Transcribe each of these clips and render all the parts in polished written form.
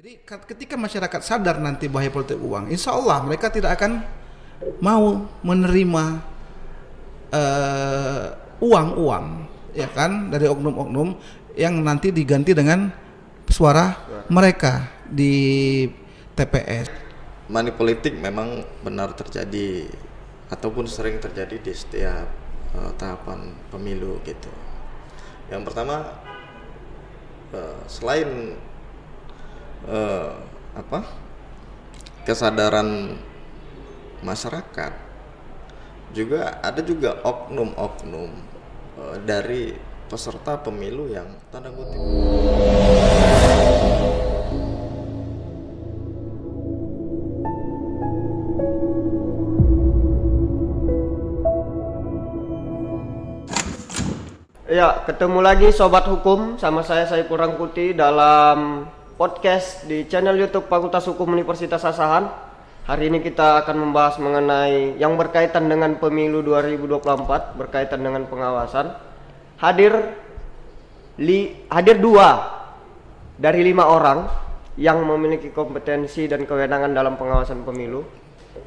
Jadi ketika masyarakat sadar nanti bahaya politik uang, insya Allah mereka tidak akan mau menerima uang-uang, ya kan, dari oknum-oknum yang nanti diganti dengan suara mereka di TPS. Money politik memang benar terjadi ataupun sering terjadi di setiap tahapan pemilu gitu. Yang pertama, selain kesadaran masyarakat, juga ada oknum-oknum dari peserta pemilu yang tanda kutip Ya, ketemu lagi Sobat Hukum sama saya Saiful Rangkuti dalam podcast di channel YouTube Fakultas Hukum Universitas Asahan. Hari ini kita akan membahas mengenai yang berkaitan dengan pemilu 2024, berkaitan dengan pengawasan. Hadir 2 dari 5 orang yang memiliki kompetensi dan kewenangan dalam pengawasan pemilu.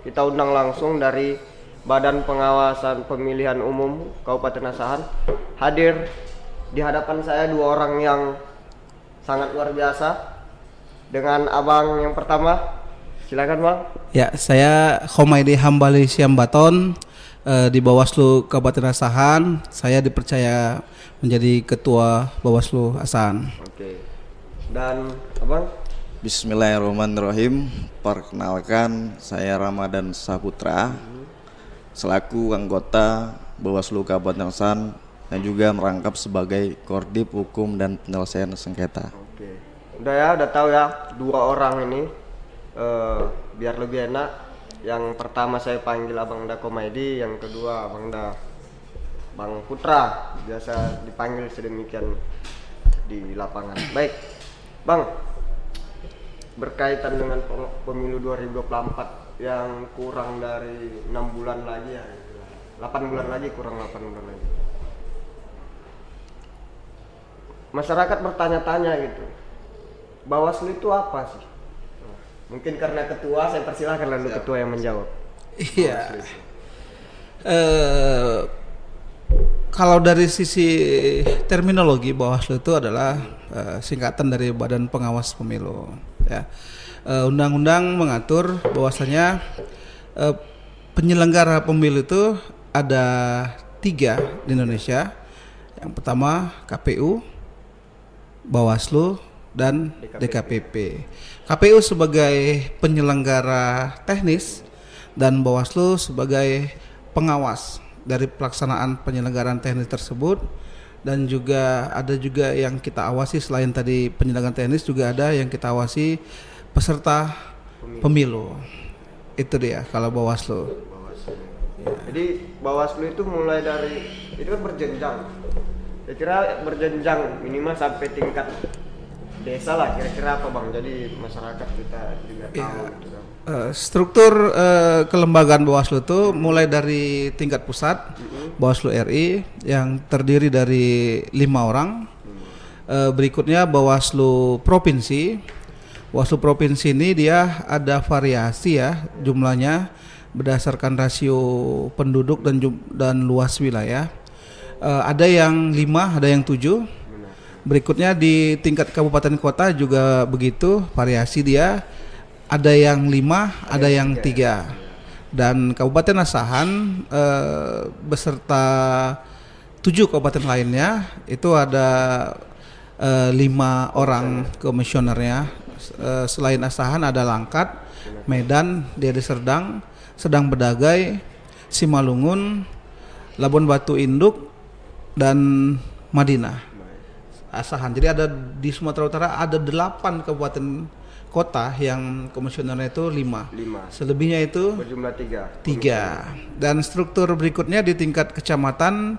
Kita undang langsung dari Badan Pengawasan Pemilihan Umum Kabupaten Asahan. Hadir di hadapan saya 2 orang yang sangat luar biasa. Dengan abang yang pertama, silakan bang. Ya, saya Khomaidi Hambali Syambaton, di Bawaslu Kabupaten Asahan. Saya dipercaya menjadi Ketua Bawaslu Asahan. Oke. Dan abang? Bismillahirrahmanirrahim. Perkenalkan, saya Ramadan Saputra, selaku anggota Bawaslu Kabupaten Asahan dan juga merangkap sebagai Kordip Hukum dan Penyelesaian Sengketa. Oke. Udah tahu ya 2 orang ini, biar lebih enak. Yang pertama saya panggil Abang Da Khomaidi, yang kedua Bang Putra, biasa dipanggil sedemikian di lapangan. Baik, Bang, berkaitan dengan pemilu 2024 yang kurang dari 6 bulan lagi ya, 8 bulan lagi, kurang 8 bulan lagi. Masyarakat bertanya-tanya gitu, Bawaslu itu apa sih? Mungkin karena ketua, saya persilahkan lalu ketua yang menjawab. Iya. Kalau dari sisi terminologi, Bawaslu itu adalah singkatan dari Badan Pengawas Pemilu. Ya. Undang-undang mengatur bahwasanya penyelenggara pemilu itu ada 3 di Indonesia. Yang pertama KPU, Bawaslu, dan DKPP. KPU sebagai penyelenggara teknis dan Bawaslu sebagai pengawas dari pelaksanaan penyelenggaraan teknis tersebut. Dan juga ada yang kita awasi, selain tadi penyelenggaraan teknis juga ada yang kita awasi peserta pemilu. Itu dia kalau Bawaslu. Ya. Jadi Bawaslu itu mulai dari, itu kan berjenjang. Saya kira berjenjang minimal sampai tingkat desa lah, kira-kira apa bang? Jadi masyarakat kita juga tahu gitu kan. Struktur kelembagaan Bawaslu itu mulai dari tingkat pusat, Bawaslu RI yang terdiri dari 5 orang. Berikutnya Bawaslu Provinsi. Bawaslu Provinsi ini dia ada variasi ya jumlahnya berdasarkan rasio penduduk dan luas wilayah. Ada yang 5, ada yang 7. Berikutnya di tingkat kabupaten kota juga begitu, variasi dia. Ada yang 5, ada yang 3. Dan Kabupaten Asahan beserta 7 kabupaten lainnya itu ada 5 orang komisionernya. Selain Asahan ada Langkat, Medan, Deli Serdang, Sedang Bedagai, Simalungun, Labuan Batu Induk, dan Madinah. Asahan. Jadi ada di Sumatera Utara ada 8 kabupaten kota yang komisionernya itu 5. Selebihnya itu berjumlah 3. Dan struktur berikutnya di tingkat kecamatan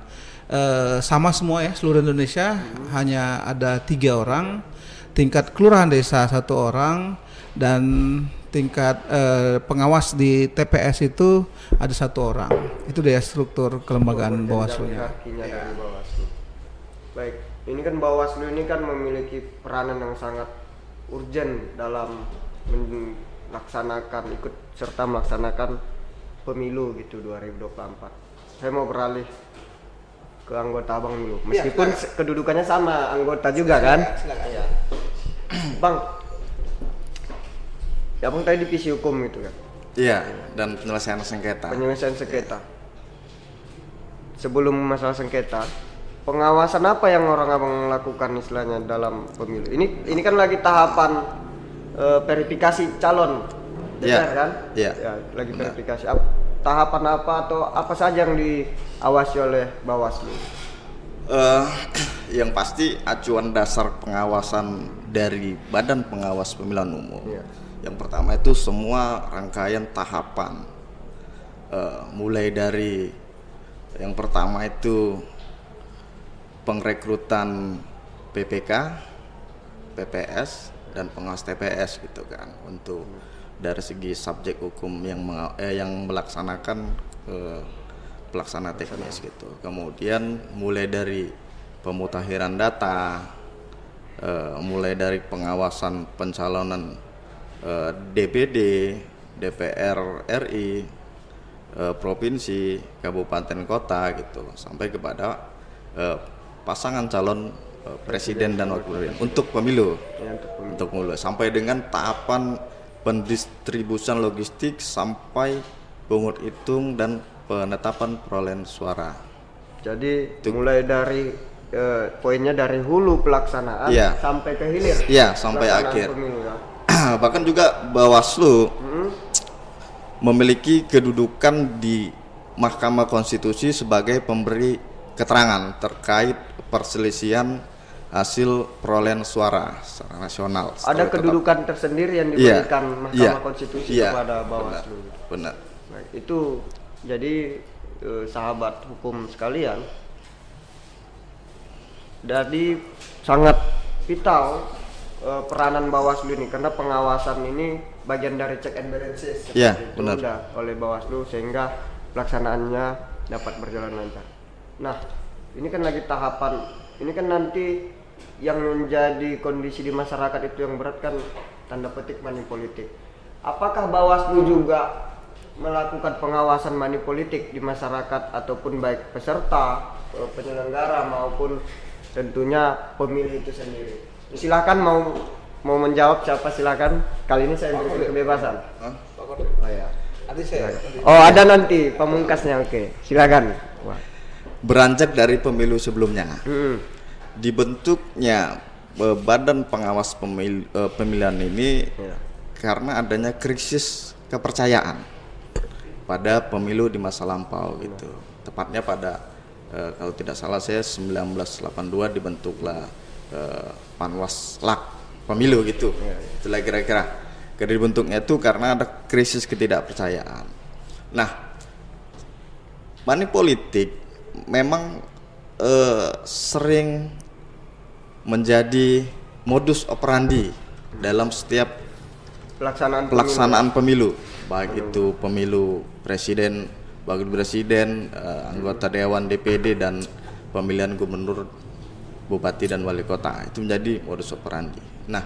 sama semua ya, seluruh Indonesia hanya ada 3 orang. Tingkat kelurahan desa 1 orang, dan tingkat pengawas di TPS itu ada 1 orang. Itu dia struktur kelembagaan Bawaslu-nya. Dari Bawaslu. Baik, ini kan Bawaslu ini kan memiliki peranan yang sangat urgent dalam ikut serta melaksanakan pemilu gitu 2024. Saya mau beralih ke anggota Abang dulu, meskipun kedudukannya sama anggota juga kan. Silakan. Ya. Bang, ya Abang tadi divisi hukum gitu kan. Iya, dan penyelesaian sengketa. Penyelesaian sengketa. Sebelum masalah sengketa, pengawasan apa yang orang Abang lakukan istilahnya dalam pemilu? Ini kan lagi tahapan verifikasi calon DPR kan? Iya. Ya, lagi verifikasi. Tahapan apa atau apa saja yang diawasi oleh Bawaslu? Yang pasti acuan dasar pengawasan dari Badan Pengawas Pemilihan Umum. Iya. Yang pertama itu semua rangkaian tahapan, mulai dari yang pertama itu pengrekrutan PPK, PPS, dan pengawas TPS gitu kan, untuk dari segi subjek hukum yang melaksanakan pelaksana teknis gitu. Kemudian mulai dari pemutakhiran data, mulai dari pengawasan pencalonan DPD, DPR RI, provinsi, kabupaten kota gitu, sampai kepada pasangan calon presiden dan wakil presiden untuk pemilu, untuk pemilu, sampai dengan tahapan pendistribusian logistik sampai pungut hitung dan penetapan perolehan suara. Jadi mulai dari poinnya dari hulu pelaksanaan sampai ke hilir. Iya, sampai akhir. Pemilu, ya. Bahkan juga Bawaslu memiliki kedudukan di Mahkamah Konstitusi sebagai pemberi keterangan terkait perselisihan hasil perolehan suara secara nasional. Ada kedudukan tersendiri yang diberikan Mahkamah Konstitusi kepada Bawaslu. Benar. Baik, itu jadi sahabat hukum sekalian, jadi sangat vital peranan Bawaslu ini, karena pengawasan ini bagian dari check and balances itu udah oleh Bawaslu, sehingga pelaksanaannya dapat berjalan lancar. Nah, ini kan lagi tahapan, ini kan nanti yang menjadi kondisi di masyarakat itu yang berat kan tanda petik money politik. Apakah Bawaslu juga melakukan pengawasan money politik di masyarakat, ataupun baik peserta, penyelenggara maupun tentunya pemilih itu sendiri? Silakan mau menjawab siapa, silakan. Kali ini saya berikan kebebasan. Oh ya. Oh, ada nanti pamungkasnya. Oke, silakan. Wah. Beranjak dari pemilu sebelumnya, dibentuknya Badan Pengawas Pemilihan ini karena adanya krisis kepercayaan pada pemilu di masa lampau gitu. Tepatnya pada kalau tidak salah saya 1982 dibentuklah Panwaslak pemilu gitu. Itulah kira-kira dibentuknya itu karena ada krisis ketidakpercayaan. Nah, money politik memang sering menjadi modus operandi dalam setiap pelaksanaan pemilu, baik itu pemilu presiden, wakil presiden, anggota dewan DPD, dan pemilihan gubernur, bupati, dan wali kota. Itu menjadi modus operandi. Nah,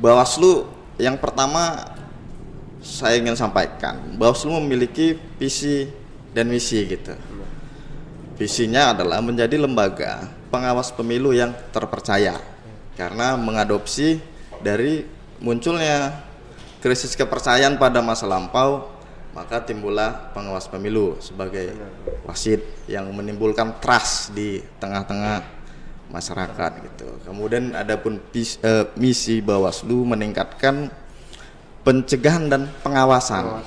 Bawaslu yang pertama saya ingin sampaikan, Bawaslu memiliki visi dan misi gitu. Visinya adalah menjadi lembaga pengawas pemilu yang terpercaya, karena mengadopsi dari munculnya krisis kepercayaan pada masa lampau, maka timbullah pengawas pemilu sebagai wasit yang menimbulkan trust di tengah-tengah masyarakat gitu. Kemudian adapun misi Bawaslu meningkatkan pencegahan dan pengawasan.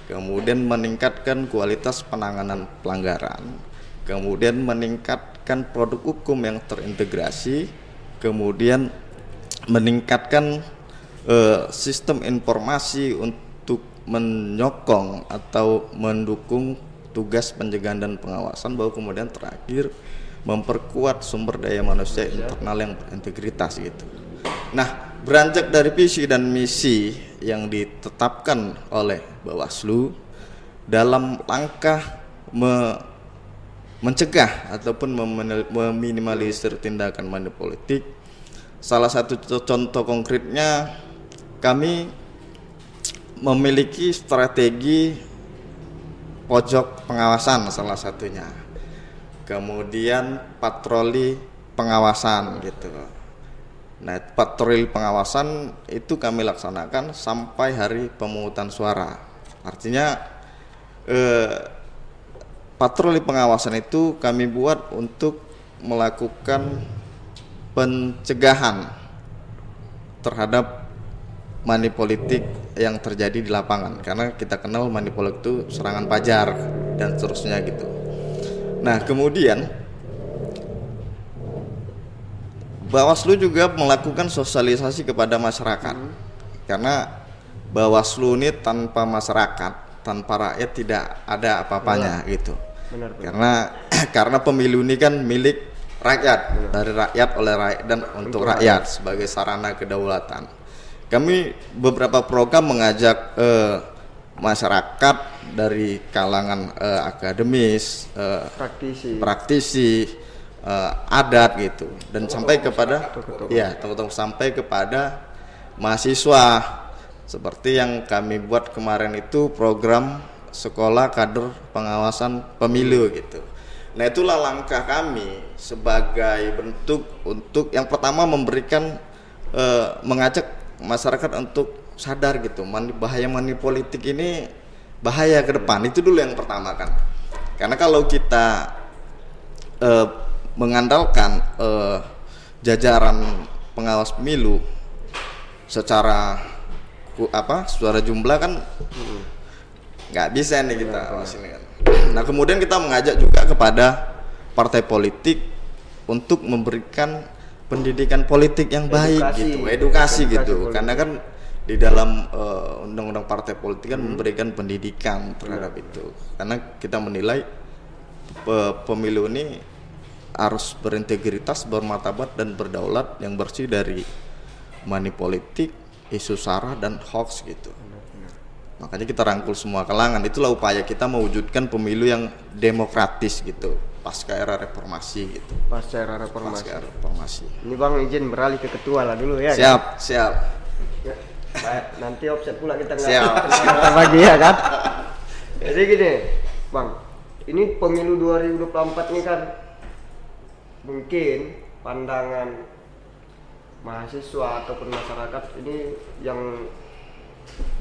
Kemudian meningkatkan kualitas penanganan pelanggaran. Kemudian meningkatkan produk hukum yang terintegrasi. Kemudian meningkatkan sistem informasi untuk menyokong atau mendukung tugas pencegahan dan pengawasan, bahwa kemudian terakhir memperkuat sumber daya manusia internal yang berintegritas gitu. Nah, beranjak dari visi dan misi yang ditetapkan oleh Bawaslu dalam langkah mencegah ataupun meminimalisir tindakan money politik, salah satu contoh konkretnya kami memiliki strategi pojok pengawasan salah satunya. Kemudian patroli pengawasan gitu. Nah, patroli pengawasan itu kami laksanakan sampai hari pemungutan suara. Artinya patroli pengawasan itu kami buat untuk melakukan pencegahan terhadap money politik yang terjadi di lapangan, karena kita kenal money politik itu serangan pajar dan seterusnya gitu. Nah, kemudian Bawaslu juga melakukan sosialisasi kepada masyarakat, karena Bawaslu ini tanpa masyarakat, tanpa rakyat tidak ada apa-apanya gitu. Benar. Karena pemilu ini kan milik rakyat, dari rakyat, oleh rakyat, dan untuk rakyat sebagai sarana kedaulatan. Kami beberapa program mengajak masyarakat dari kalangan akademis, praktisi, adat gitu, dan sampai kepada sampai kepada mahasiswa, seperti yang kami buat kemarin itu program sekolah kader pengawasan pemilu gitu. Nah, itulah langkah kami sebagai bentuk untuk yang pertama memberikan mengajak masyarakat untuk sadar gitu, bahaya money politik ini bahaya ke depan. Itu dulu yang pertama kan. Karena kalau kita mengandalkan jajaran pengawas pemilu secara jumlah kan nggak bisa nih kita awas ini kan. Nah, kemudian kita mengajak juga kepada partai politik untuk memberikan pendidikan politik yang baik, edukasi gitu. Karena kan di dalam undang-undang partai politik kan memberikan pendidikan terhadap itu. Karena kita menilai pemilu ini harus berintegritas, bermartabat, dan berdaulat, yang bersih dari money politik, isu sara, dan hoax gitu. Makanya kita rangkul semua kalangan. Itulah upaya kita mewujudkan pemilu yang demokratis gitu, pasca era reformasi gitu. Pasca era reformasi. Ini Bang izin beralih ke ketua lah dulu ya. Siap. Ya, nanti offset pula kita siap lagi ya kan. Jadi gini, Bang. Ini pemilu 2024 ini kan mungkin pandangan mahasiswa ataupun masyarakat ini yang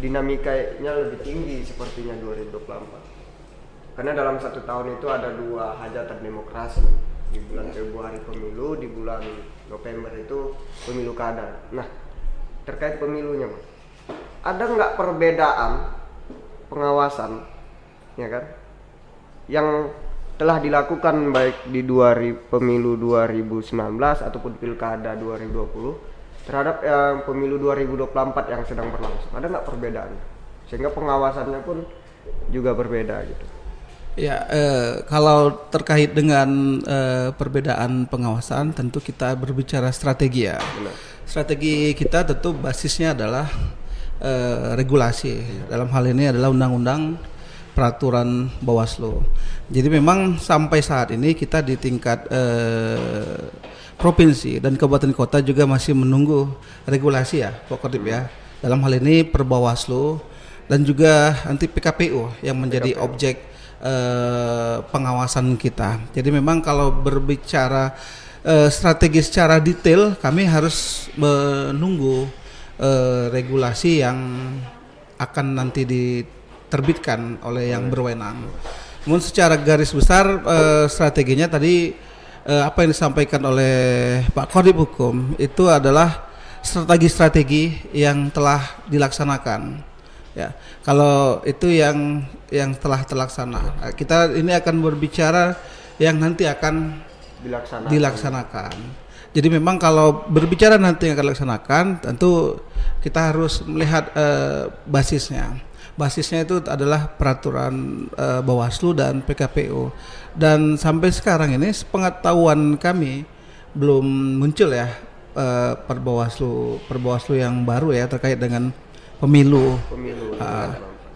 dinamikanya lebih tinggi sepertinya 2024, karena dalam 1 tahun itu ada 2 hajatan demokrasi, di bulan Februari pemilu, di bulan November itu pemilu kada. Nah, terkait pemilunya, ada nggak perbedaan pengawasan, ya kan, yang telah dilakukan baik di pemilu 2019 ataupun pilkada 2020 terhadap pemilu 2024 yang sedang berlangsung? Ada nggak perbedaan sehingga pengawasannya pun juga berbeda gitu? Ya, kalau terkait dengan perbedaan pengawasan, tentu kita berbicara strategi ya. Benar. Strategi kita tentu basisnya adalah regulasi. Dalam hal ini adalah undang-undang peraturan Bawaslu. Jadi memang sampai saat ini kita di tingkat provinsi dan kabupaten kota juga masih menunggu regulasi ya, Pak Kodip ya. Dalam hal ini per Bawaslu dan juga nanti PKPU yang menjadi objek pengawasan kita. Jadi memang kalau berbicara strategi secara detail, kami harus menunggu regulasi yang akan nanti diterbitkan oleh yang berwenang. Namun secara garis besar strateginya tadi apa yang disampaikan oleh Pak Kodip Hukum itu adalah strategi-strategi yang telah dilaksanakan. Ya, kalau itu yang telah terlaksana, kita ini akan berbicara yang nanti akan dilaksanakan. Jadi memang kalau berbicara nanti yang akan dilaksanakan, tentu kita harus melihat basisnya. Basisnya itu adalah peraturan Bawaslu dan PKPU. Dan sampai sekarang ini sepengetahuan kami belum muncul ya per Bawaslu yang baru ya terkait dengan pemilu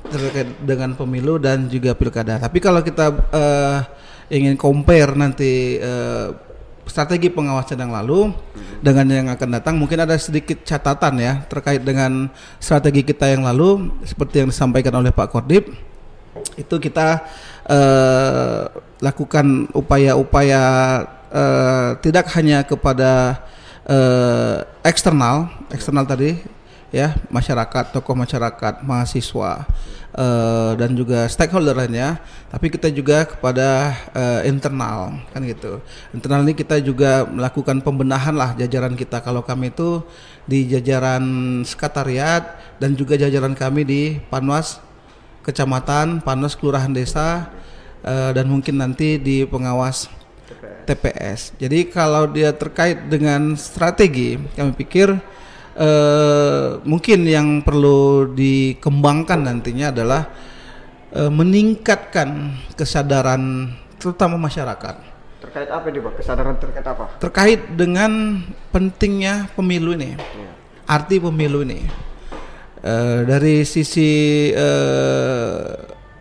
terkait dengan pemilu dan juga pilkada. Tapi kalau kita ingin compare nanti strategi pengawasan yang lalu dengan yang akan datang, mungkin ada sedikit catatan ya terkait dengan strategi kita yang lalu seperti yang disampaikan oleh Pak Kordip. Itu kita lakukan upaya-upaya tidak hanya kepada eksternal tadi ya, masyarakat, tokoh masyarakat, mahasiswa dan juga stakeholder lainnya, tapi kita juga kepada internal kan gitu. Internal ini kita juga melakukan pembenahan lah jajaran kita. Kalau kami itu di jajaran sekretariat dan juga jajaran kami di Panwas Kecamatan, Panwas Kelurahan Desa, dan mungkin nanti di pengawas TPS. Jadi kalau dia terkait dengan strategi, kami pikir mungkin yang perlu dikembangkan nantinya adalah meningkatkan kesadaran terutama masyarakat. Terkait apa nih Pak? Kesadaran terkait apa? Terkait dengan pentingnya pemilu ini, arti pemilu ini. Dari sisi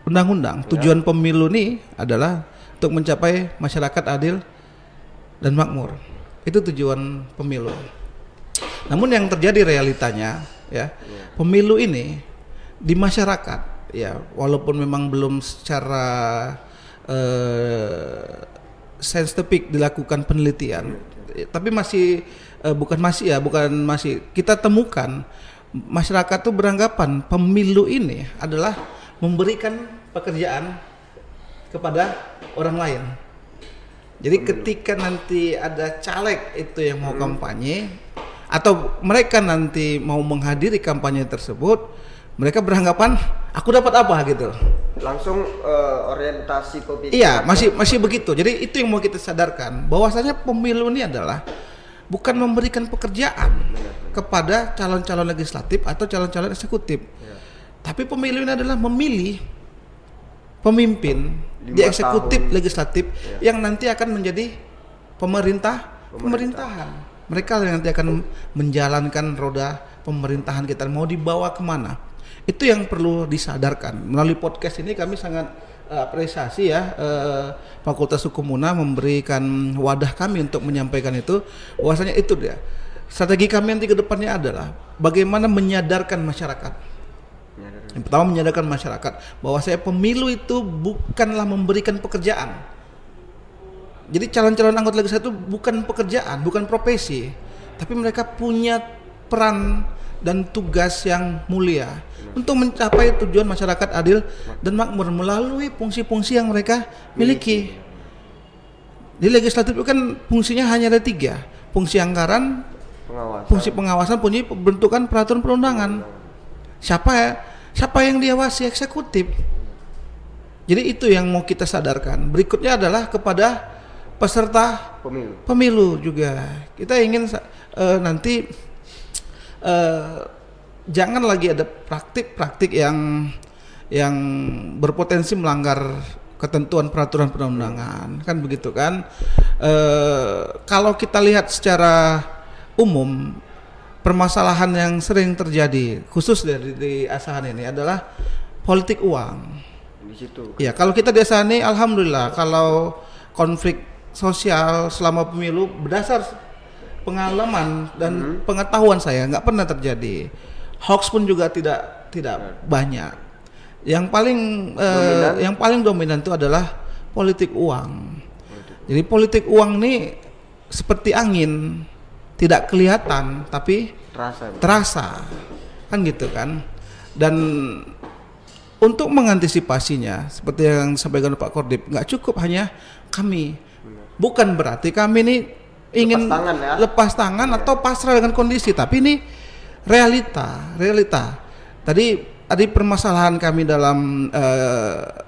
undang-undang, tujuan pemilu ini adalah untuk mencapai masyarakat adil dan makmur. Itu tujuan pemilu. Namun yang terjadi realitanya ya, pemilu ini di masyarakat ya, walaupun memang belum secara saintifik dilakukan penelitian, tapi masih kita temukan masyarakat tuh beranggapan pemilu ini adalah memberikan pekerjaan kepada orang lain. Jadi ketika nanti ada caleg itu yang mau kampanye atau mereka nanti mau menghadiri kampanye tersebut, mereka beranggapan aku dapat apa gitu. Langsung orientasi pemikiran. Iya, masih begitu. Jadi itu yang mau kita sadarkan, bahwasanya pemilu ini adalah bukan memberikan pekerjaan kepada calon-calon legislatif atau calon-calon eksekutif. Tapi pemilu ini adalah memilih pemimpin di eksekutif legislatif yang nanti akan menjadi pemerintahan. Mereka yang nanti akan menjalankan roda pemerintahan kita, mau dibawa kemana. Itu yang perlu disadarkan. Melalui podcast ini kami sangat apresiasi ya, Fakultas Hukum UNA memberikan wadah kami untuk menyampaikan itu, bahwasanya itu dia. Strategi kami nanti ke depannya adalah bagaimana menyadarkan masyarakat. Yang pertama, menyadarkan masyarakat bahwa pemilu itu bukanlah memberikan pekerjaan. Jadi calon-calon anggota legislatif itu bukan pekerjaan, bukan profesi, tapi mereka punya peran dan tugas yang mulia untuk mencapai tujuan masyarakat adil dan makmur melalui fungsi-fungsi yang mereka miliki. Di legislatif itu kan fungsinya hanya ada 3, fungsi anggaran, fungsi pengawasan, fungsi pembentukan peraturan perundangan. Siapa yang diawasi? Eksekutif. Jadi itu yang mau kita sadarkan. Berikutnya adalah kepada peserta pemilu juga. Kita ingin nanti jangan lagi ada praktik-praktik yang berpotensi melanggar ketentuan peraturan perundangan, kan begitu kan? Kalau kita lihat secara umum, permasalahan yang sering terjadi khusus di Asahan ini adalah politik uang. Di situ. Ya, kalau kita di Asahan ini, alhamdulillah, kalau konflik sosial selama pemilu berdasar pengalaman dan pengetahuan saya nggak pernah terjadi. Hoax pun juga tidak banyak. Yang paling dominan itu adalah politik uang. Jadi politik uang ini seperti angin, tidak kelihatan tapi terasa. Kan gitu kan. Dan untuk mengantisipasinya seperti yang disampaikan Pak Kordip, nggak cukup hanya kami. Bukan berarti kami ini ingin lepas tangan atau pasrah dengan kondisi, tapi ini realita. Tadi permasalahan kami dalam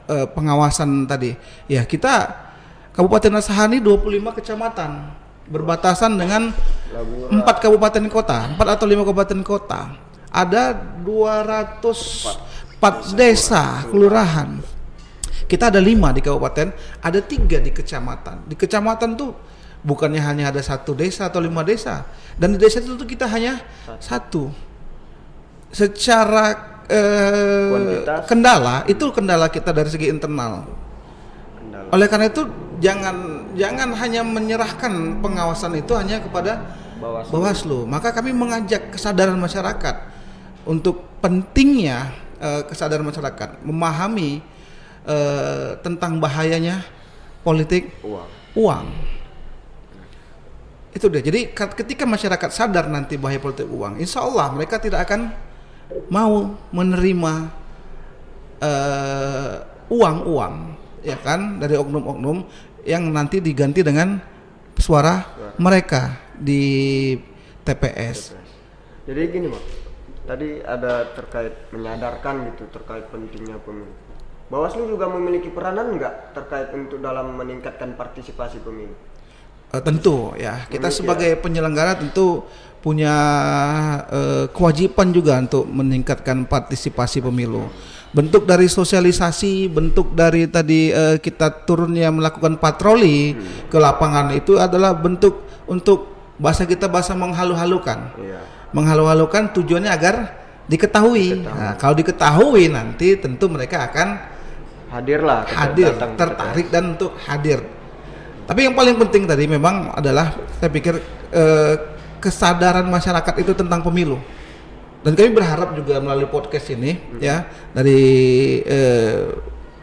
pengawasan tadi, ya kita Kabupaten Asahan ini 25 kecamatan berbatasan dengan 4 kabupaten kota, 4 atau 5 kabupaten kota. Ada 204 desa, kelurahan. Kita ada 5 di kabupaten, ada 3 di kecamatan. Di kecamatan tuh bukannya hanya ada 1 desa atau 5 desa, dan di desa itu kita hanya 1. Secara kendala kita dari segi internal. Oleh karena itu jangan hanya menyerahkan pengawasan itu hanya kepada Bawaslu. Maka kami mengajak kesadaran masyarakat untuk pentingnya kesadaran masyarakat memahami tentang bahayanya politik uang. Itu dia. Jadi ketika masyarakat sadar nanti bahaya politik uang, insya Allah mereka tidak akan mau menerima uang-uang, ya kan, dari oknum-oknum yang nanti diganti dengan suara mereka di TPS. Jadi gini Bang, tadi ada terkait menyadarkan gitu terkait pentingnya pemilu. Bawaslu juga memiliki peranan nggak terkait untuk dalam meningkatkan partisipasi pemilu? Tentu ya, kita sebagai penyelenggara tentu punya kewajiban juga untuk meningkatkan partisipasi pemilu. Bentuk dari sosialisasi, bentuk dari tadi kita turunnya melakukan patroli ke lapangan itu adalah bentuk untuk bahasa menghalu-halukan. Menghalu-halukan tujuannya agar diketahui. Nah, kalau diketahui nanti tentu mereka akan hadir, tertarik dan untuk hadir. Tapi yang paling penting tadi memang adalah saya pikir kesadaran masyarakat itu tentang pemilu. Dan kami berharap juga melalui podcast ini ya dari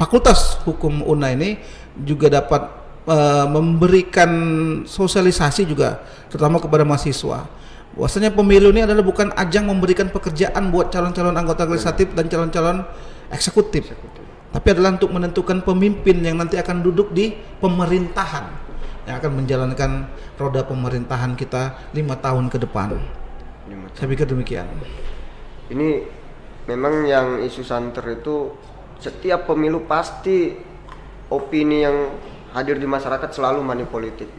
Fakultas Hukum UNA ini juga dapat memberikan sosialisasi juga terutama kepada mahasiswa. Bahwasanya pemilu ini adalah bukan ajang memberikan pekerjaan buat calon-calon anggota legislatif dan calon-calon eksekutif. Tapi adalah untuk menentukan pemimpin yang nanti akan duduk di pemerintahan yang akan menjalankan roda pemerintahan kita 5 tahun ke depan. Saya pikir demikian. Ini memang yang isu santer itu setiap pemilu pasti opini yang hadir di masyarakat selalu money politik.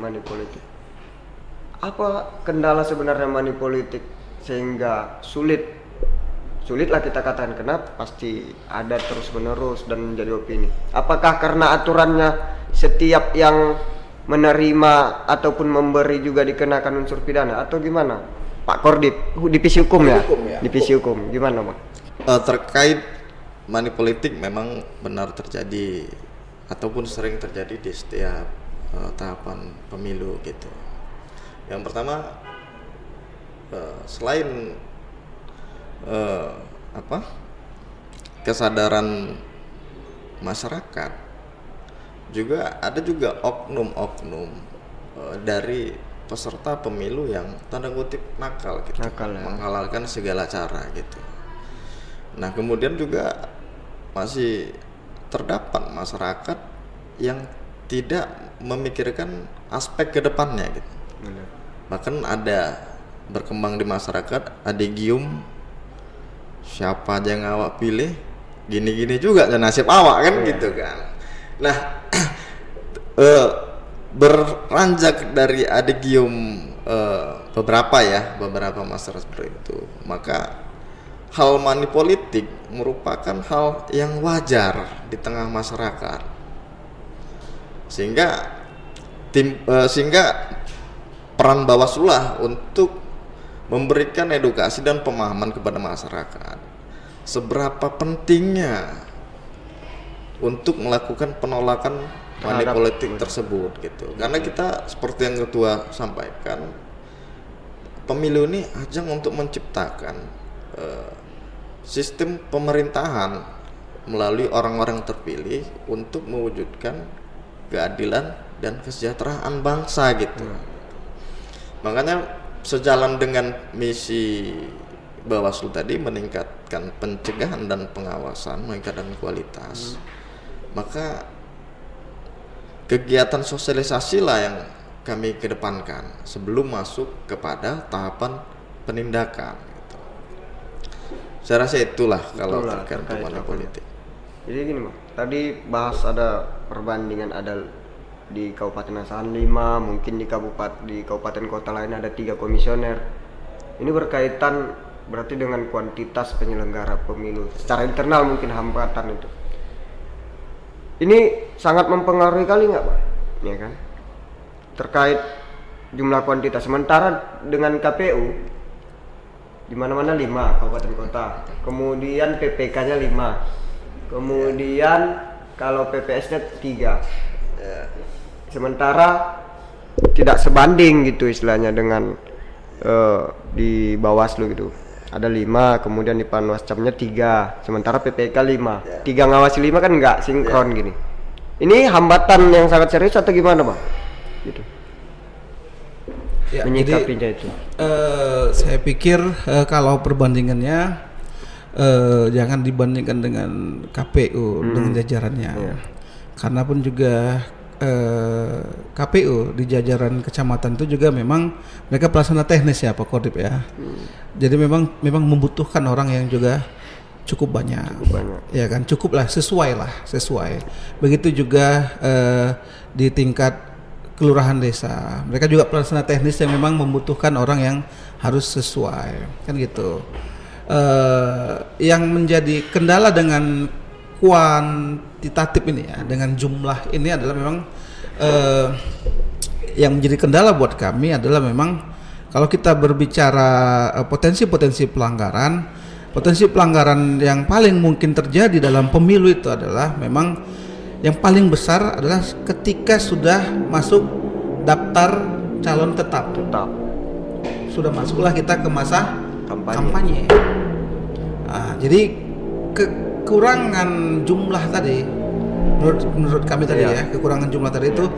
Apa kendala sebenarnya money politik sehingga sulitlah kita katakan kenapa pasti ada terus menerus dan menjadi opini. Apakah karena aturannya setiap yang menerima ataupun memberi juga dikenakan unsur pidana atau gimana? Pak Kordip, divisi hukum ya? Divisi hukum, gimana Pak? Terkait money politik memang benar terjadi ataupun sering terjadi di setiap tahapan pemilu gitu. Yang pertama selain kesadaran masyarakat juga ada juga oknum-oknum dari peserta pemilu yang tanda kutip nakal gitu, menghalalkan segala cara gitu. Nah kemudian juga masih terdapat masyarakat yang tidak memikirkan aspek kedepannya gitu. Bahkan ada berkembang di masyarakat adigium siapa aja yang awak pilih gini-gini juga dan nasib awak kan gitu kan. Nah beranjak dari adigium beberapa masyarakat seperti itu, maka hal money politik merupakan hal yang wajar di tengah masyarakat, sehingga peran Bawaslu lah untuk memberikan edukasi dan pemahaman kepada masyarakat seberapa pentingnya untuk melakukan penolakan money politik tersebut gitu. Karena kita seperti yang ketua sampaikan, pemilu ini ajang untuk menciptakan sistem pemerintahan melalui orang-orang terpilih untuk mewujudkan keadilan dan kesejahteraan bangsa gitu. Makanya sejalan dengan misi Bawaslu tadi meningkatkan pencegahan dan pengawasan, meningkatkan kualitas, maka kegiatan sosialisasi lah yang kami kedepankan sebelum masuk kepada tahapan penindakan gitu. Saya rasa itulah kalau terkait money politik. Jadi gini Bang, tadi bahas ada perbandingan ada di Kabupaten Asahan 5, mungkin di kabupaten kota lain ada 3 komisioner. Ini berkaitan berarti dengan kuantitas penyelenggara pemilu. Secara internal mungkin hambatan itu. Ini sangat mempengaruhi kali nggak Pak? Ya kan? Terkait jumlah kuantitas. Sementara dengan KPU di mana-mana 5 kabupaten kota. Kemudian PPK-nya 5. Kemudian kalau PPS-nya 3. sementara tidak sebanding gitu istilahnya dengan di Bawaslu gitu. Ada 5, kemudian di Panwascamnya 3, sementara PPK 5. 3 ngawasi 5 kan nggak sinkron gini. Ini hambatan yang sangat serius atau gimana, Bang? Gitu. Ya, menyikapinya jadi, itu. Saya pikir kalau perbandingannya jangan dibandingkan dengan KPU dengan jajarannya. Karena pun juga KPU di jajaran kecamatan itu juga memang mereka pelaksana teknis ya Pak Kodip ya. Jadi memang membutuhkan orang yang juga cukup banyak. Ya kan, cukuplah sesuai. Begitu juga di tingkat kelurahan desa, mereka juga pelaksana teknis yang memang membutuhkan orang yang harus sesuai, kan gitu. Yang menjadi kendala dengan kuantitatif ini ya, dengan jumlah ini adalah memang yang menjadi kendala buat kami adalah memang kalau kita berbicara potensi pelanggaran yang paling mungkin terjadi dalam pemilu itu adalah memang yang paling besar adalah ketika sudah masuk daftar calon tetap. Sudah masuklah kita ke masa kampanye. Nah, jadi kekurangan jumlah tadi menurut kami tadi ya, kekurangan jumlah tadi itu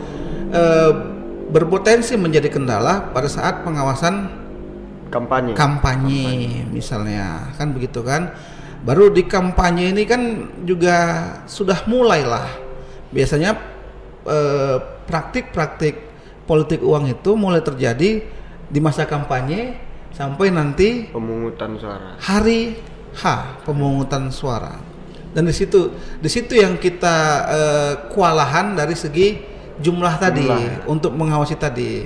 berpotensi menjadi kendala pada saat pengawasan kampanye misalnya, kan begitu kan. Baru di kampanye ini kan juga sudah mulailah biasanya praktik-praktik politik uang itu mulai terjadi di masa kampanye sampai nanti pemungutan suara. Hari H pemungutan suara. Dan di situ yang kita kewalahan dari segi jumlah tadi untuk mengawasi tadi.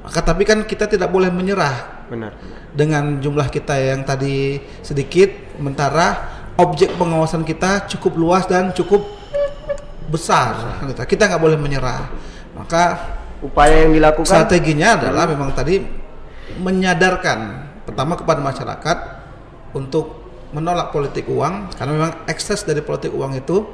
Maka tapi kan kita tidak boleh menyerah. Benar. Dengan jumlah kita yang tadi sedikit, sementara objek pengawasan kita cukup luas dan cukup besar. Kita nggak boleh menyerah. Maka upaya yang dilakukan strateginya adalah memang tadi menyadarkan pertama kepada masyarakat untuk menolak politik uang, karena memang ekses dari politik uang itu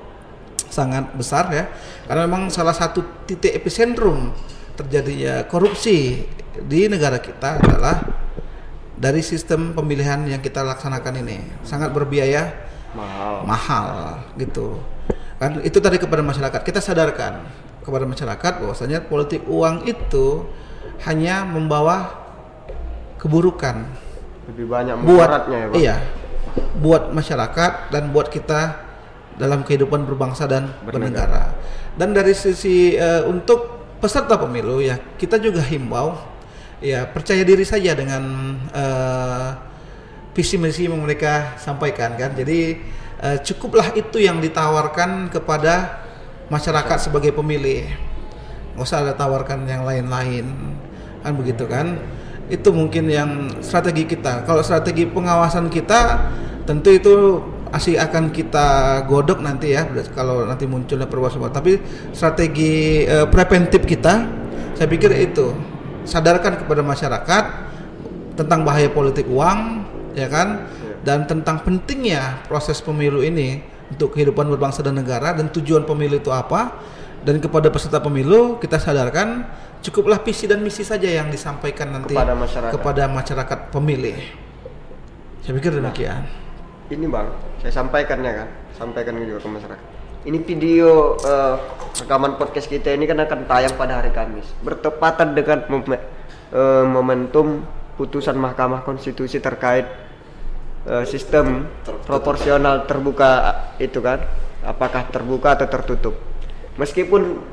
sangat besar ya. Karena memang salah satu titik epicentrum terjadinya korupsi di negara kita adalah dari sistem pemilihan yang kita laksanakan ini. Sangat berbiaya, mahal gitu. Kan itu tadi kepada masyarakat, kita sadarkan kepada masyarakat bahwasanya politik uang itu hanya membawa keburukan. Lebih banyak mudaratnya ya, Bang. Iya. Buat masyarakat dan buat kita dalam kehidupan berbangsa dan bernegara. Dan dari sisi untuk peserta pemilu ya, kita juga himbau ya percaya diri saja dengan visi misi yang mereka sampaikan kan. Jadi cukuplah itu yang ditawarkan kepada masyarakat sebagai pemilih. Nggak usah ada tawarkan yang lain-lain kan begitu kan. Itu mungkin yang strategi kita. Kalau strategi pengawasan kita tentu itu masih akan kita godok nanti ya kalau nanti munculnya perubahan. Tapi strategi preventif kita saya pikir itu sadarkan kepada masyarakat tentang bahaya politik uang ya kan, dan tentang pentingnya proses pemilu ini untuk kehidupan berbangsa dan negara, dan tujuan pemilu itu apa. Dan kepada peserta pemilu kita sadarkan cukuplah visi dan misi saja yang disampaikan nanti kepada masyarakat pemilih. Saya pikir demikian. Ini Bang, saya sampaikan juga ke masyarakat. Ini video rekaman podcast kita ini kan akan tayang pada hari Kamis, bertepatan dengan momentum putusan Mahkamah Konstitusi terkait sistem proporsional terbuka itu kan, apakah terbuka atau tertutup. Meskipun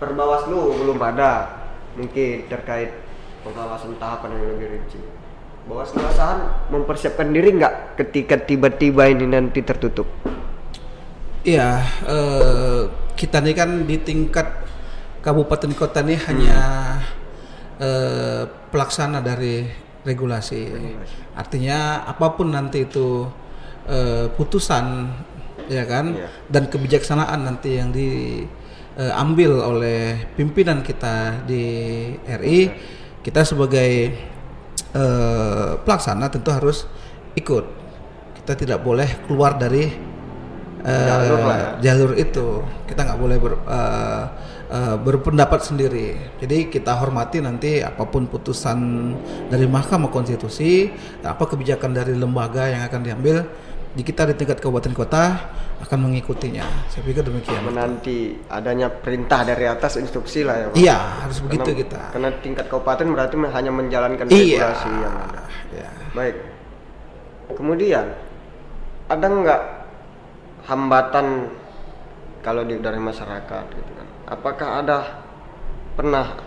Perbawaslu belum ada mungkin terkait pengawasan tahapan yang lebih rinci. Bawaslu Asahan mempersiapkan diri nggak ketika tiba-tiba ini nanti tertutup? Iya, kita ini kan di tingkat kabupaten kota ini hanya pelaksana dari regulasi. Artinya apapun nanti itu putusan ya kan, dan kebijaksanaan nanti yang diambil oleh pimpinan kita di RI, kita sebagai pelaksana tentu harus ikut. Kita tidak boleh keluar dari jalur itu. Kita nggak boleh berpendapat sendiri. Jadi kita hormati nanti apapun putusan dari Mahkamah Konstitusi, apa kebijakan dari lembaga yang akan diambil, di kita di tingkat kabupaten kota akan mengikutinya. Saya pikir demikian. Menanti adanya perintah dari atas, instruksi lah ya Pak. Iya, harus begitu kita. Karena tingkat kabupaten berarti hanya menjalankan regulasi yang ada. Iya. Baik. Kemudian ada nggak hambatan kalau dari masyarakat gitu kan? Apakah ada pernah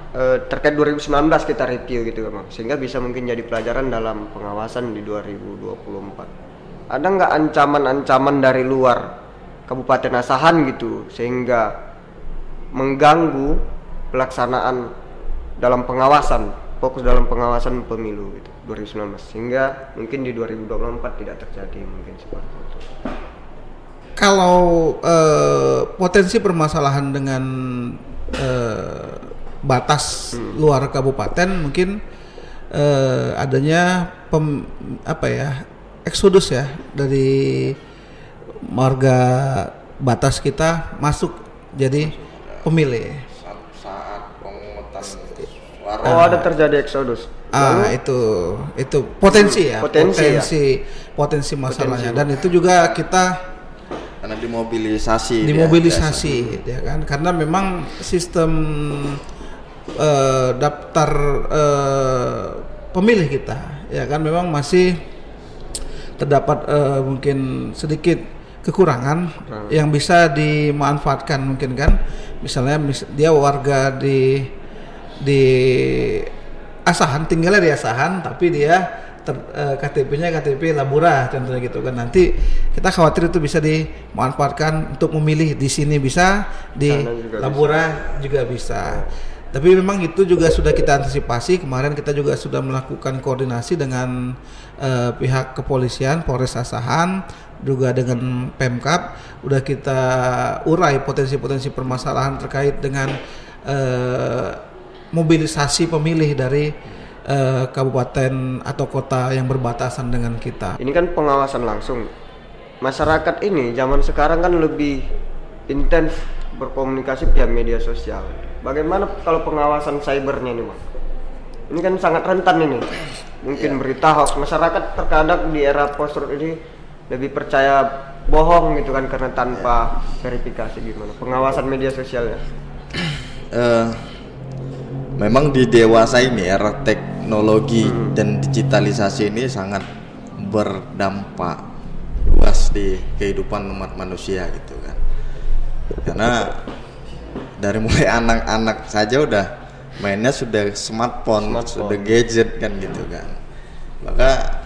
terkait 2019 kita review gitu kan, sehingga bisa mungkin jadi pelajaran dalam pengawasan di 2024. Ada nggak ancaman-ancaman dari luar Kabupaten Asahan gitu sehingga mengganggu pelaksanaan dalam pengawasan, fokus dalam pengawasan pemilu gitu 2019, sehingga mungkin di 2024 tidak terjadi mungkin seperti itu. Kalau potensi permasalahan dengan batas luar kabupaten mungkin adanya eksodus ya dari warga batas kita masuk jadi pemilih. Saat pemungutan suara. Oh, ada terjadi eksodus. Itu potensi ya. Potensi masalahnya. Dan itu juga kita karena dimobilisasi ya kan, karena memang sistem daftar pemilih kita ya kan memang masih terdapat mungkin sedikit kekurangan yang bisa dimanfaatkan mungkin kan, misalnya dia warga di Asahan, tinggalnya di Asahan tapi dia KTP-nya KTP Labura contohnya gitu kan, nanti kita khawatir itu bisa dimanfaatkan untuk memilih di sini, bisa di Labura juga bisa. Tapi memang itu juga sudah kita antisipasi. Kemarin kita juga sudah melakukan koordinasi dengan pihak kepolisian Polres Asahan, juga dengan Pemkab, udah kita urai potensi-potensi permasalahan terkait dengan mobilisasi pemilih dari kabupaten atau kota yang berbatasan dengan kita. Ini kan pengawasan langsung. Masyarakat ini zaman sekarang kan lebih intens berkomunikasi via media sosial. Bagaimana kalau pengawasan cybernya ini, Bang? Ini kan sangat rentan ini. Mungkin berita hoax, masyarakat terkadang di era post-truth ini lebih percaya bohong gitu kan karena tanpa verifikasi. Gimana pengawasan media sosialnya? Memang di dewasa ini era teknologi dan digitalisasi ini sangat berdampak luas di kehidupan umat manusia gitu kan. Karena dari mulai anak-anak saja udah mainnya sudah smartphone, sudah gadget kan gitu kan. Maka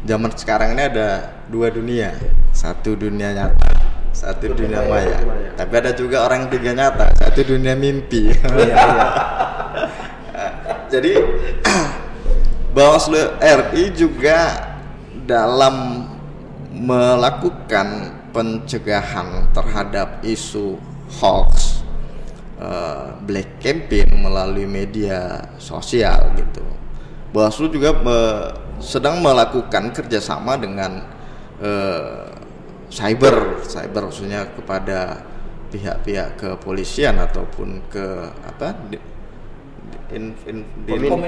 zaman sekarang ini ada dua dunia, satu dunia nyata, satu dunia maya. Tapi ada juga orang tiga nyata, satu dunia mimpi. Jadi Bawaslu RI juga dalam melakukan pencegahan terhadap isu hoax, black campaign melalui media sosial gitu. Bawaslu juga sedang melakukan kerjasama dengan cyber khususnya kepada pihak-pihak kepolisian ataupun ke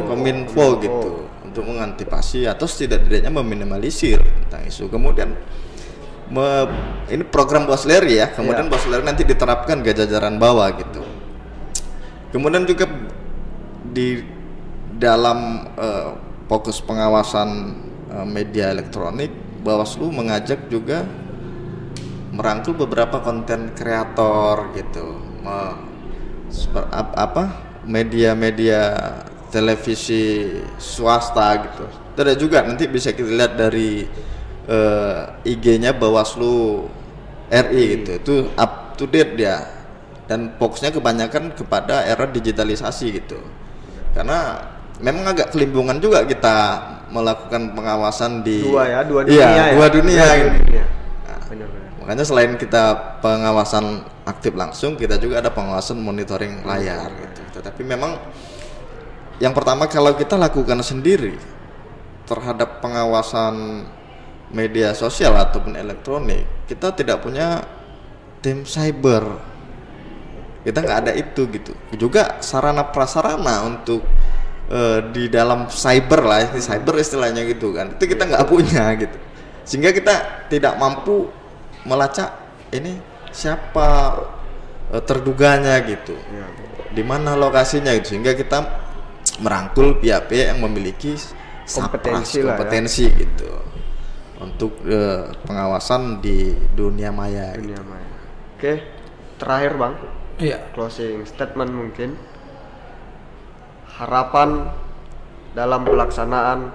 Kominfo gitu untuk mengantisipasi atau setidaknya meminimalisir tentang isu. Kemudian ini program Bawaslu RI ya, kemudian Bawaslu RI nanti diterapkan ke jajaran bawah gitu. Kemudian juga di dalam fokus pengawasan media elektronik, Bawaslu mengajak juga merangkul beberapa konten kreator gitu, media-media televisi swasta gitu. Itu ada juga nanti bisa kita lihat dari IG-nya Bawaslu RI gitu. Itu up to date dia. Dan fokusnya kebanyakan kepada era digitalisasi gitu. Karena memang agak kelimbungan juga kita melakukan pengawasan di dua dunia gitu. Makanya selain kita pengawasan aktif langsung, kita juga ada pengawasan monitoring layar gitu. Tetapi memang yang pertama kalau kita lakukan sendiri terhadap pengawasan media sosial ataupun elektronik, kita tidak punya tim cyber. Kita nggak ada itu gitu. Juga sarana prasarana untuk di dalam cyber lah, cyber istilahnya gitu kan. Itu kita nggak punya gitu. Sehingga kita tidak mampu melacak ini siapa terduganya gitu. Di mana lokasinya gitu. Sehingga kita merangkul pihak-pihak yang memiliki kompetensi gitu untuk pengawasan di dunia maya. Oke, terakhir Bang. Iya. Closing statement mungkin. Harapan dalam pelaksanaan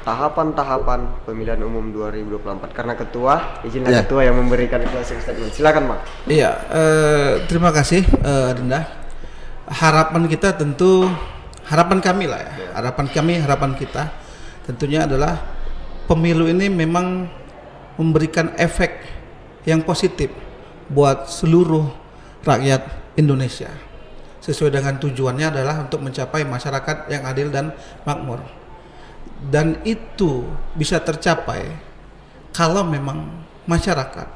tahapan-tahapan pemilihan umum 2024 karena izinlah ketua yang memberikan closing statement. Silakan Bang. Iya, terima kasih Dinda. Harapan kita tentu, harapan kami lah ya. Harapan kita tentunya adalah pemilu ini memang memberikan efek yang positif buat seluruh rakyat Indonesia. Sesuai dengan tujuannya adalah untuk mencapai masyarakat yang adil dan makmur. Dan itu bisa tercapai kalau memang masyarakat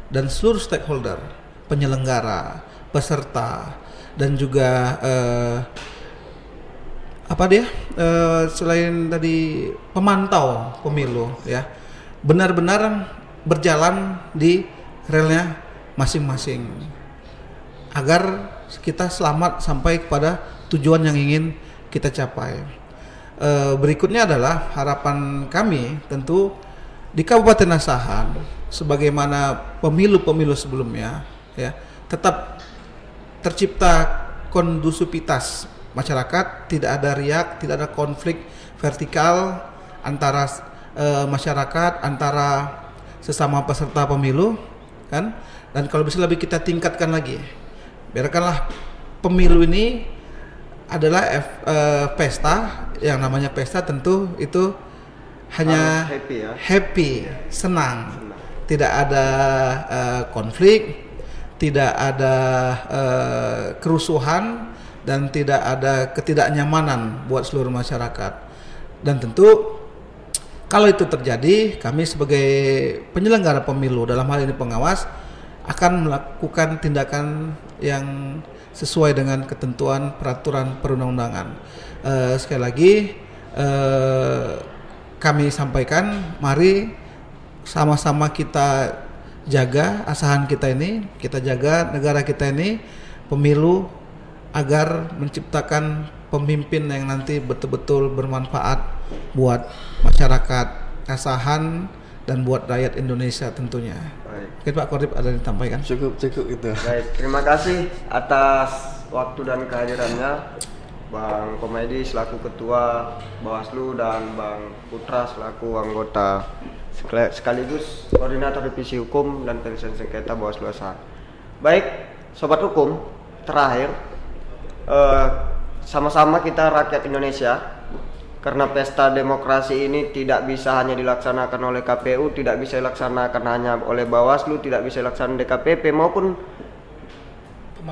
dan seluruh stakeholder, penyelenggara, peserta, dan juga selain tadi pemantau pemilu ya, benar-benar berjalan di relnya masing-masing agar kita selamat sampai kepada tujuan yang ingin kita capai. Berikutnya adalah harapan kami tentu di Kabupaten Asahan sebagaimana pemilu-pemilu sebelumnya ya, tetap tercipta kondusivitas masyarakat, tidak ada riak, tidak ada konflik vertikal antara masyarakat, antara sesama peserta pemilu kan. Dan kalau bisa lebih kita tingkatkan lagi, biarkanlah pemilu ini adalah pesta, yang namanya pesta tentu itu hanya happy, senang. Tidak ada konflik, tidak ada kerusuhan, dan tidak ada ketidaknyamanan buat seluruh masyarakat. Dan tentu kalau itu terjadi, kami sebagai penyelenggara pemilu, dalam hal ini pengawas, akan melakukan tindakan yang sesuai dengan ketentuan peraturan perundang-undangan. Sekali lagi kami sampaikan, mari sama-sama kita jaga Asahan kita ini, kita jaga negara kita ini, pemilu, agar menciptakan pemimpin yang nanti betul-betul bermanfaat buat masyarakat Asahan dan buat rakyat Indonesia tentunya. Baik. Pak Kodim ada yang disampaikan? Cukup itu. Baik, terima kasih atas waktu dan kehadirannya Bang Komedi selaku Ketua Bawaslu dan Bang Putra selaku anggota sekaligus Koordinator Revisi Hukum dan Penyelesaian Sengketa Bawaslu Asahan. Baik, Sobat Hukum, terakhir sama-sama kita rakyat Indonesia, karena pesta demokrasi ini tidak bisa hanya dilaksanakan oleh KPU, tidak bisa dilaksanakan hanya oleh Bawaslu, tidak bisa dilaksanakan DKPP maupun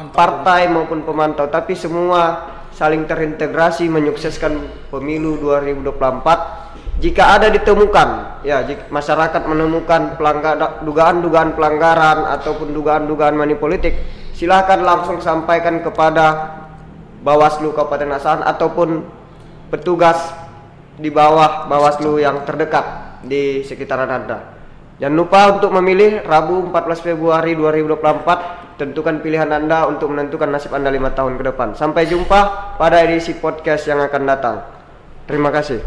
partai maupun pemantau, tapi semua saling terintegrasi menyukseskan pemilu 2024. Jika ada ditemukan, ya jika masyarakat menemukan dugaan-dugaan pelanggaran ataupun dugaan-dugaan manipolitik, silahkan langsung sampaikan kepada Bawaslu Kabupaten Asahan ataupun petugas di bawah Bawaslu yang terdekat di sekitaran Anda. Jangan lupa untuk memilih Rabu 14 Februari 2024. Tentukan pilihan Anda untuk menentukan nasib Anda 5 tahun ke depan. Sampai jumpa pada edisi podcast yang akan datang. Terima kasih.